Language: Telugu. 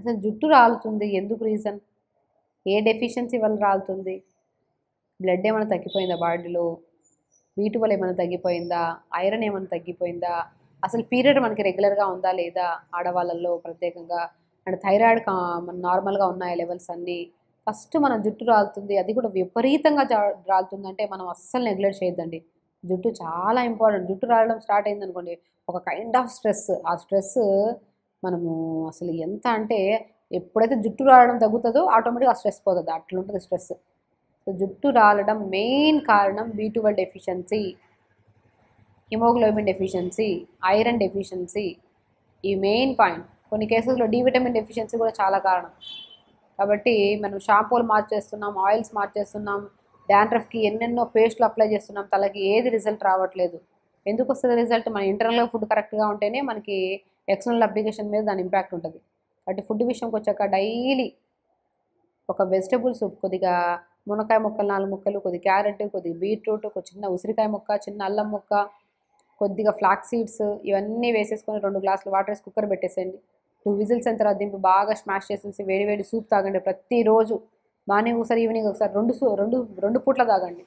అసలు జుట్టు రాలుతుంది ఎందుకు రీజన్? ఏ డెఫిషియన్సీ వల్ల రాలుతుంది? బ్లడ్ ఏమైనా తగ్గిపోయిందా బాడీలో? B12 ఏమైనా తగ్గిపోయిందా? ఐరన్ ఏమైనా తగ్గిపోయిందా? అసలు పీరియడ్ మనకి రెగ్యులర్గా ఉందా లేదా ఆడవాళ్ళల్లో ప్రత్యేకంగా? అండ్ థైరాయిడ్ మన నార్మల్గా ఉన్నాయా లెవెల్స్ అన్నీ? ఫస్ట్ మన జుట్టు రాలుతుంది, అది కూడా విపరీతంగా రాలుతుందంటే మనం అస్సలు నెగ్లెక్ట్ చేయొద్దండి. జుట్టు చాలా ఇంపార్టెంట్. జుట్టు రాలడం స్టార్ట్ అయిందనుకోండి, ఒక కైండ్ ఆఫ్ స్ట్రెస్. ఆ స్ట్రెస్ మనము అసలు ఎంత అంటే, ఎప్పుడైతే జుట్టు రాలడం తగ్గుతుందో ఆటోమేటిక్గా ఆ స్ట్రెస్ పోతుంది. అట్లుంటుంది స్ట్రెస్. సో జుట్టు రాలడం మెయిన్ కారణం B12 deficiency, haemoglobin deficiency, iron deficiency. ఈ మెయిన్ పాయింట్. కొన్ని కేసెస్లో డి విటమిన్ డెఫిషియన్సీ కూడా చాలా కారణం. కాబట్టి మనం షాంపూలు మార్చేస్తున్నాం, ఆయిల్స్ మార్చేస్తున్నాం, డాండ్రఫ్కి ఎన్నెన్నో పేస్ట్లు అప్లై చేస్తున్నాం, తలకి ఏది రిజల్ట్ రావట్లేదు. ఎందుకు వస్తుంది రిజల్ట్? మన ఇంటర్నల్గా ఫుడ్ కరెక్ట్గా ఉంటేనే మనకి ఎక్స్టర్నల్ అప్లికేషన్ మీద దాని ఇంపాక్ట్ ఉంటుంది. కాబట్టి ఫుడ్ విషయంకి వచ్చాక డైలీ ఒక వెజిటబుల్ సూప్, కొద్దిగా మునక్కాయ ముక్కలు 4 ముక్కలు, కొద్దిగా క్యారెట్, కొద్దిగా బీట్రూట్, ఒక చిన్న ఉసిరికాయ ముక్క, చిన్న అల్లం ముక్క, కొద్దిగా ఫ్లాక్ సీడ్స్, ఇవన్నీ వేసేసుకొని 2 గ్లాసులు వాటర్ వేసి కుక్కర్ పెట్టేసేయండి. 2 విజిల్స్ అయిన తర్వాత దింపి బాగా స్మాష్ చేసేసి వేడి వేడి సూప్ తాగండి ప్రతిరోజు. మార్నింగ్ ఒకసారి, ఈవినింగ్ ఒకసారి, రెండు పూట్ల తాగండి.